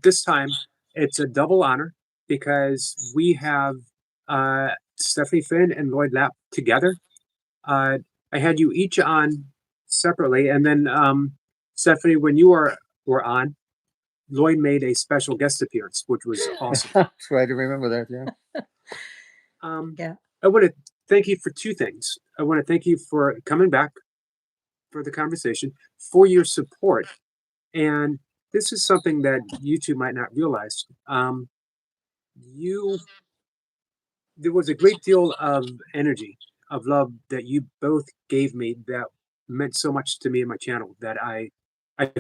This time, it's a double honor because we have Stephanie Finn and Lloyd Lapp together. Uh, I had you each on separately, and then Stephanie, when you were on, Lloyd made a special guest appearance, which was awesome. That's right. I remember that. Yeah. Yeah. I want to thank you for two things. I want to thank you for coming back for the conversation, for your support, and this is something that you two might not realize. You There was a great deal of energy, of love that you both gave me that meant so much to me and my channel that I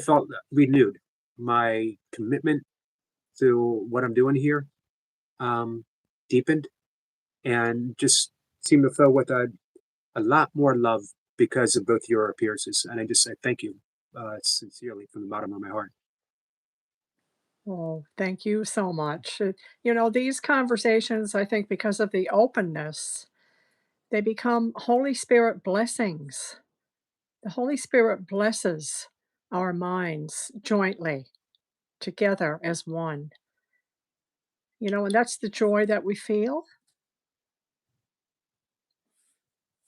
felt renewed. My commitment to what I'm doing here um, deepened and just seemed to fill with a lot more love because of both your appearances. And I just say thank you sincerely from the bottom of my heart. Oh, thank you so much. These conversations, I think, because of the openness, they become Holy Spirit blessings. The Holy Spirit blesses our minds jointly, together as one. And that's the joy that we feel.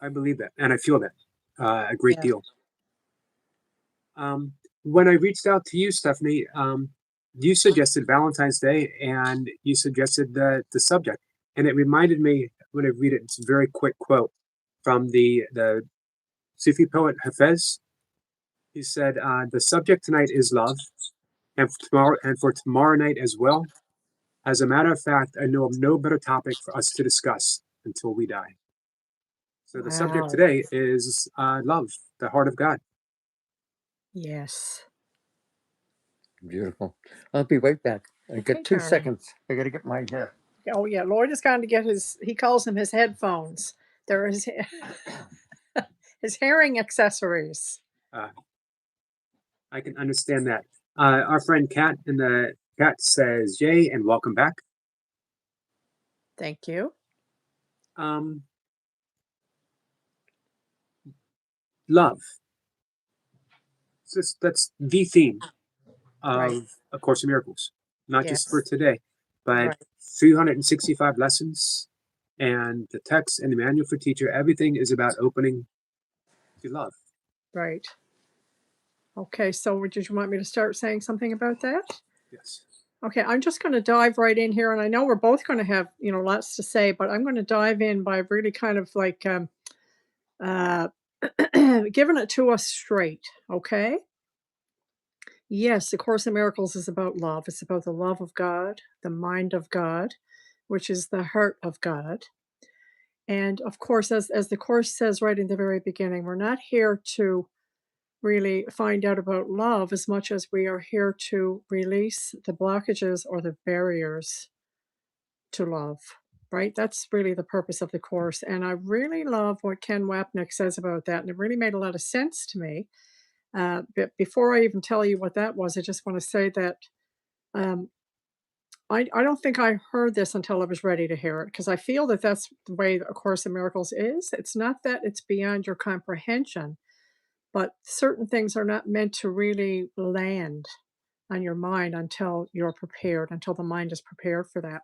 I believe that, and I feel that a great Yes. deal. When I reached out to you, Stephanie, you suggested Valentine's Day and you suggested the subject. And it reminded me, when I read it, it's a very quick quote from the Sufi poet Hafez. He said, the subject tonight is love, and for tomorrow night as well. As a matter of fact, I know of no better topic for us to discuss until we die. So the subject Wow. today is love, the heart of God. Yes. Beautiful. I'll be right back. I Okay, got 2 darling. seconds. I got to get my hair. Oh, yeah. Lloyd has gone to get he calls them his headphones. They're his hearing accessories. Uh, I can understand that. Our friend Kat in the chat says, "Yay and welcome back." Thank you. Um, love. That's the theme Right. of A Course in Miracles, not just for Yes. today, but Right. 365 lessons and the text and the manual for teacher. Everything is about opening to love. Right. Okay, so did you want me to start saying something about that? Yes. Okay, I'm just going to dive right in here, and I know we're both going to have lots to say, but I'm going to dive in by really kind of like uh, giving it to us straight. Okay. Yes, the Course in Miracles is about love. It's about the love of God, the mind of God, which is the heart of God. And of course, as the Course says right in the very beginning, we're not here to really find out about love as much as we are here to release the blockages or the barriers to love, right? That's really the purpose of the Course. And I really love what Ken Wapnick says about that. And it really made a lot of sense to me. But before I even tell you what that was, I just want to say that um, I don't think I heard this until I was ready to hear it because I feel that that's the way A Course in Miracles is. It's not that it's beyond your comprehension, but certain things are not meant to really land on your mind until you're prepared, until the mind is prepared for that.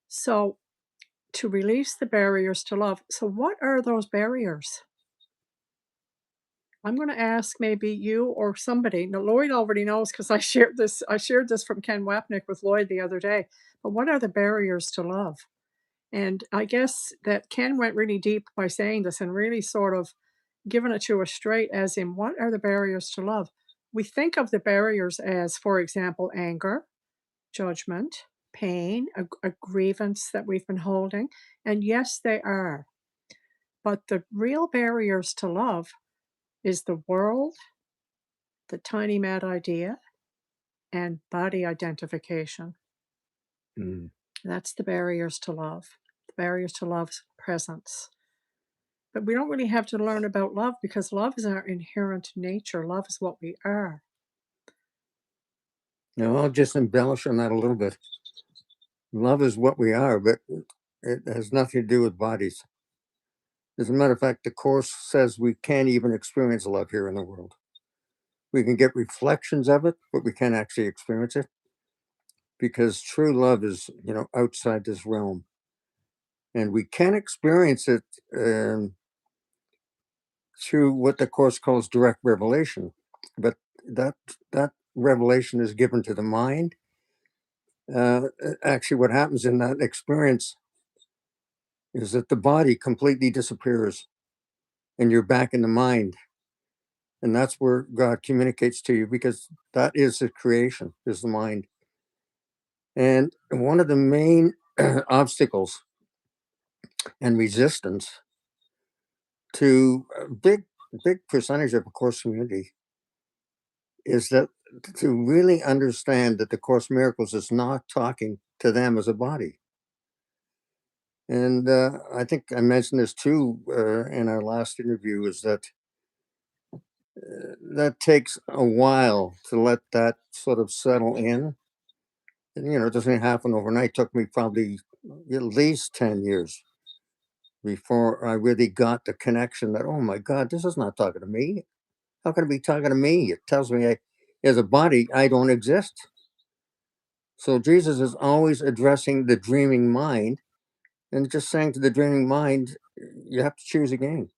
So, to release the barriers to love. So, what are those barriers? I'm going to ask maybe you or somebody. Now, Lloyd already knows because I shared this. I shared this from Ken Wapnick with Lloyd the other day. But what are the barriers to love? And I guess that Ken went really deep by saying this and really sort of given it to us straight, as in what are the barriers to love? We think of the barriers as, for example, anger, judgment, pain, a grievance that we've been holding. And yes, they are. But the real barriers to love is the world, the tiny mad idea, and body identification. Mm. That's the barriers to love. The barriers to love's presence. But we don't really have to learn about love because love is our inherent nature. Love is what we are. Now, I'll just embellish on that a little bit. Love is what we are, but it has nothing to do with bodies. As a matter of fact, the Course says we can't even experience love here in the world. We can get reflections of it, but we can't actually experience it. because true love is, outside this realm. And we can experience it through what the Course calls direct revelation. But that revelation is given to the mind. Actually, what happens in that experience is that the body completely disappears and you're back in the mind. And that's where God communicates to you, because that is the creation, is the mind. And one of the main obstacles and resistance to a big percentage of the Course community is that to really understand that the Course in Miracles is not talking to them as a body. And I think I mentioned this too in our last interview, is that that takes a while to let that sort of settle in. And, it doesn't happen overnight. It took me probably at least 10 years before I really got the connection that, oh my God, this is not talking to me. How can it be talking to me? It tells me as a body, I don't exist. So Jesus is always addressing the dreaming mind and just saying to the dreaming mind, you have to choose again.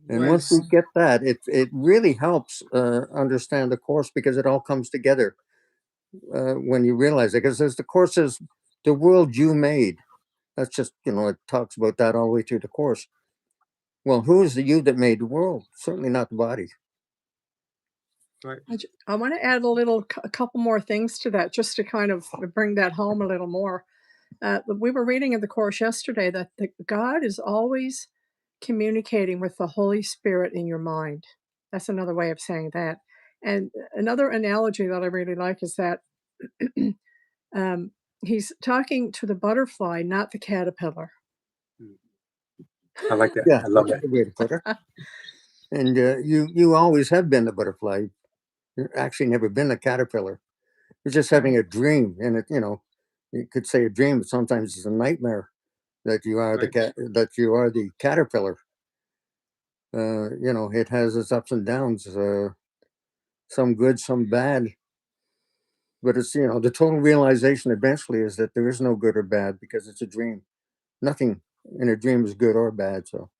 And once we get that, it really helps understand the Course, because it all comes together when you realize it. Because as the Course says, the world you made, that's just, it talks about that all the way through the Course. Well, who is the you that made the world? Certainly not the body. Right. I want to add a couple more things to that, just to kind of bring that home a little more. We were reading in the Course yesterday that God is always communicating with the Holy Spirit in your mind. That's another way of saying that. And another analogy that I really like is that he's talking to the butterfly, not the caterpillar. I like that. Yeah, I love that's that. a good way to put it. And you always have been the butterfly. You've actually never been the caterpillar. You're just having a dream, and you could say a dream, but sometimes it's a nightmare that you are Right. the caterpillar. It has its ups and downs, some good, some bad. But it's, the total realization eventually is that there is no good or bad, because it's a dream. Nothing in a dream is good or bad. So